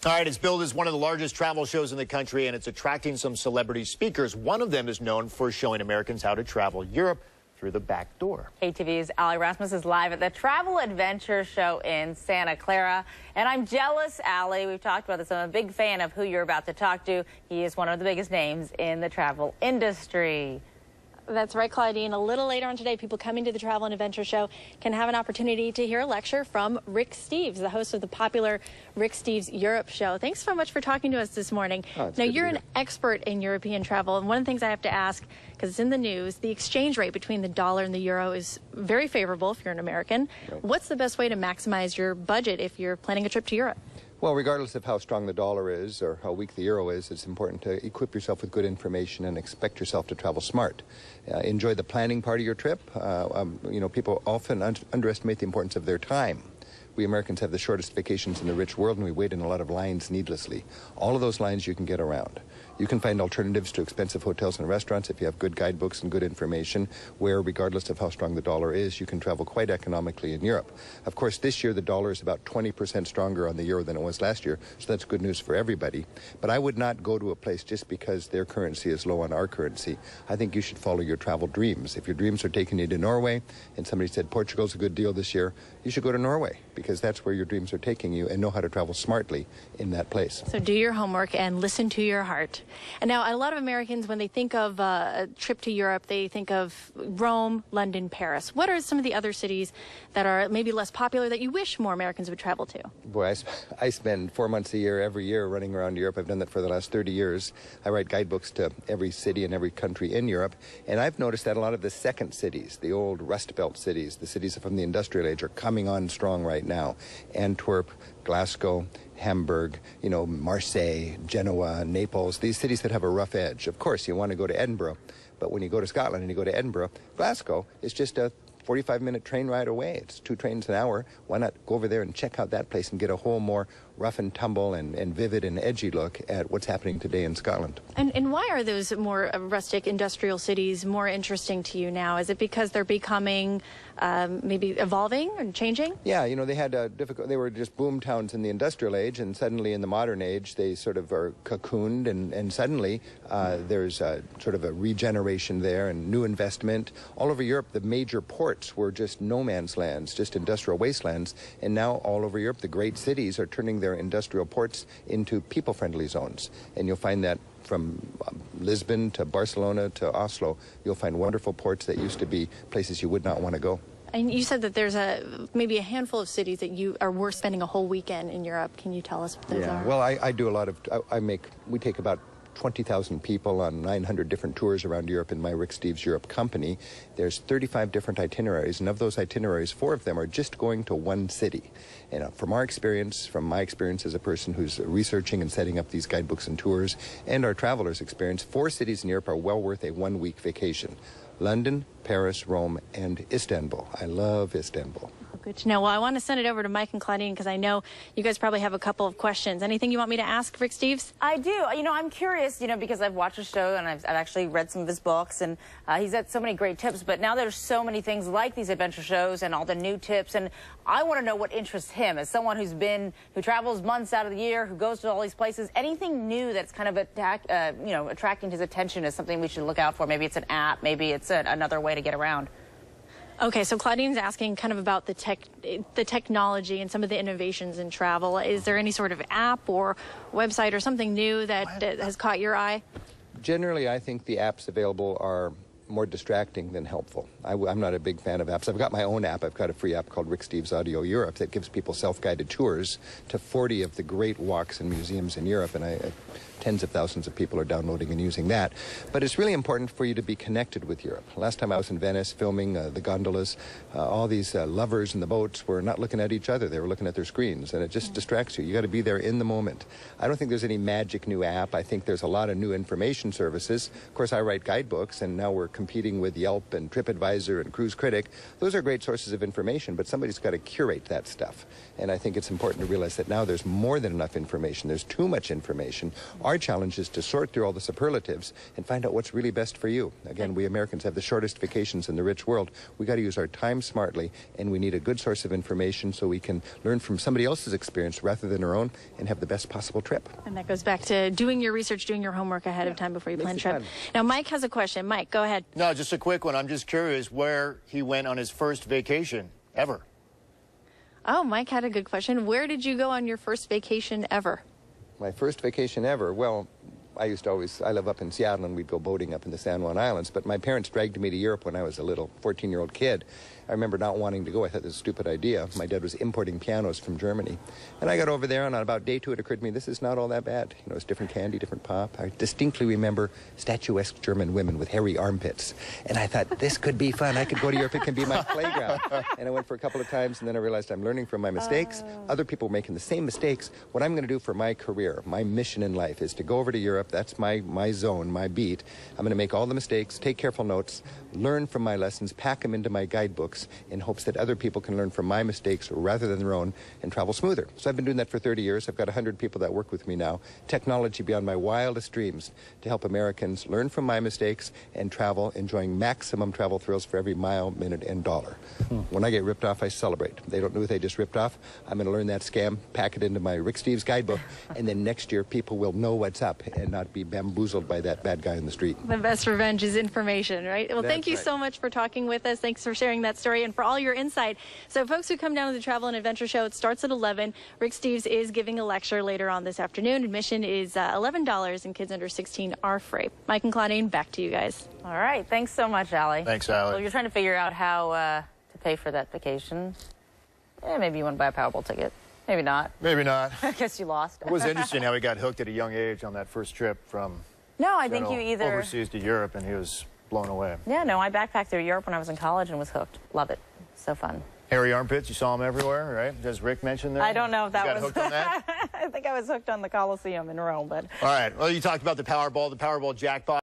All right, it's billed as one of the largest travel shows in the country, and it's attracting some celebrity speakers. One of them is known for showing Americans how to travel Europe through the back door. KTV's Ali Rasmus is live at the Travel Adventure Show in Santa Clara. And I'm jealous, Ali. We've talked about this. I'm a big fan of who you're about to talk to. He is one of the biggest names in the travel industry. That's right, Claudine. A little later on today, people coming to the Travel and Adventure Show can have an opportunity to hear a lecture from Rick Steves, the host of the popular Rick Steves Europe show. Thanks so much for talking to us this morning. Now, you're an expert in European travel, and one of the things I have to ask, because it's in the news, the exchange rate between the dollar and the euro is very favorable if you're an American. Right. What's the best way to maximize your budget if you're planning a trip to Europe? Well, regardless of how strong the dollar is or how weak the euro is, it's important to equip yourself with good information and expect yourself to travel smart. Enjoy the planning part of your trip. You know, people often underestimate the importance of their time. We Americans have the shortest vacations in the rich world, and we wait in a lot of lines needlessly. All of those lines you can get around. You can find alternatives to expensive hotels and restaurants if you have good guidebooks and good information, where, regardless of how strong the dollar is, you can travel quite economically in Europe. Of course, this year the dollar is about 20% stronger on the euro than it was last year, so that's good news for everybody. But I would not go to a place just because their currency is low on our currency. I think you should follow your travel dreams. If your dreams are taking you to Norway, and somebody said Portugal's a good deal this year, you should go to Norway, because that's where your dreams are taking you, and know how to travel smartly in that place. So do your homework and listen to your heart. And now, a lot of Americans, when they think of a trip to Europe, they think of Rome, London, Paris. What are some of the other cities that are maybe less popular that you wish more Americans would travel to? Boy, I spend 4 months a year, every year, running around Europe. I've done that for the last 30 years. I write guidebooks to every city and every country in Europe. And I've noticed that a lot of the second cities, the old Rust Belt cities, the cities from the industrial age, are coming on strong right now. Antwerp, Glasgow, Hamburg, you know, Marseille, Genoa, Naples, these cities that have a rough edge. Of course, you want to go to Edinburgh, but when you go to Scotland and you go to Edinburgh, Glasgow is just a 45-minute train ride away. It's 2 trains an hour. Why not go over there and check out that place and get a whole more rough and tumble and vivid and edgy look at what's happening today in Scotland. And why are those more rustic industrial cities more interesting to you now? Is it because they're becoming maybe evolving and changing? Yeah, you know, they had they were just boom towns in the industrial age, and suddenly in the modern age they sort of are cocooned, and suddenly there's sort of a regeneration there and new investment. All over Europe, the major ports were just no man's lands, just industrial wastelands, and now all over Europe the great cities are turning their industrial ports into people-friendly zones. And you'll find that from Lisbon to Barcelona to Oslo, you'll find wonderful ports that used to be places you would not want to go. And you said that there's maybe a handful of cities that you are worth spending a whole weekend in Europe. Can you tell us what those are? Well, I do a lot of, we take about 20,000 people on 900 different tours around Europe in my Rick Steves Europe company. There's 35 different itineraries, and of those itineraries, 4 of them are just going to one city. And from our experience, from my experience as a person who's researching and setting up these guidebooks and tours, and our travelers' experience, 4 cities in Europe are well worth a 1-week vacation. London, Paris, Rome, and Istanbul. I love Istanbul. Good to know. Well, I want to send it over to Mike and Claudine because I know you guys probably have a couple of questions. Anything you want me to ask Rick Steves? I do. You know, I'm curious, you know, because I've watched the show and I've actually read some of his books, and he's got so many great tips, but now there's so many things like these adventure shows and all the new tips, and I want to know what interests him as someone who travels months out of the year, who goes to all these places. Anything new that's kind of attracting his attention is something we should look out for. Maybe it's an app, maybe it's another way to get around. Okay, so Claudine's asking kind of about the technology and some of the innovations in travel. Is there any sort of app or website or something new that has caught your eye? Generally, I think the apps available are more distracting than helpful. I'm not a big fan of apps. I've got my own app. I've got a free app called Rick Steves Audio Europe that gives people self-guided tours to 40 of the great walks and museums in Europe, and tens of thousands of people are downloading and using that. But it's really important for you to be connected with Europe. Last time I was in Venice filming the gondolas, all these lovers in the boats were not looking at each other. They were looking at their screens, and it just distracts you. You got to be there in the moment. I don't think there's any magic new app. I think there's a lot of new information services. Of course, I write guidebooks, and now we're competing with Yelp and TripAdvisor and Cruise Critic. Those are great sources of information, but somebody's got to curate that stuff. And I think it's important to realize that now there's more than enough information. There's too much information. Our challenge is to sort through all the superlatives and find out what's really best for you. Again, we Americans have the shortest vacations in the rich world. We got to use our time smartly, and we need a good source of information so we can learn from somebody else's experience rather than our own and have the best possible trip. And that goes back to doing your research, doing your homework ahead of time before you plan a trip. Now, Mike has a question. Mike, go ahead. No, just a quick one. I'm just curious where he went on his first vacation ever. Oh, Mike had a good question. Where did you go on your first vacation ever? My first vacation ever? Well, I live up in Seattle, and we'd go boating up in the San Juan Islands, but my parents dragged me to Europe when I was a little 14-year-old kid. I remember not wanting to go. I thought this was a stupid idea. My dad was importing pianos from Germany. And I got over there, and on about day 2, it occurred to me, this is not all that bad. You know, it's different candy, different pop. I distinctly remember statuesque German women with hairy armpits. And I thought, this could be fun. I could go to Europe. It can be my playground. And I went for a couple of times, and then I realized I'm learning from my mistakes. Other people are making the same mistakes. What I'm going to do for my career, my mission in life, is to go over to Europe. That's my zone, my beat. I'm going to make all the mistakes, take careful notes, learn from my lessons, pack them into my guidebooks in hopes that other people can learn from my mistakes rather than their own and travel smoother. So I've been doing that for 30 years. I've got 100 people that work with me now. Technology beyond my wildest dreams to help Americans learn from my mistakes and travel, enjoying maximum travel thrills for every mile, minute, and dollar. When I get ripped off, I celebrate. They don't know who they just ripped off. I'm going to learn that scam, pack it into my Rick Steves guidebook, and then next year people will know what's up and not be bamboozled by that bad guy in the street. The best revenge is information, right? Well, thank you right. so much for talking with us. Thanks for sharing that story and for all your insight. So folks who come down to the Travel and Adventure Show, it starts at 11. Rick Steves is giving a lecture later on this afternoon. Admission is $11, and kids under 16 are free. Mike and Claudine, back to you guys. All right. Thanks so much, Allie. Thanks, Allie. Well, you're trying to figure out how to pay for that vacation. Maybe you want to buy a Powerball ticket. Maybe not. Maybe not. I guess you lost. It was interesting how he got hooked at a young age on that first trip from No, I think you either overseas to Europe, and he was blown away. Yeah, no, I backpacked through Europe when I was in college and was hooked. Love it. So fun. Hairy armpits, you saw him everywhere, right? Does Rick mention that? I don't know if that you was got hooked on that? I think I was hooked on the Coliseum in Rome, but All right. Well, you talked about the Powerball jackpot.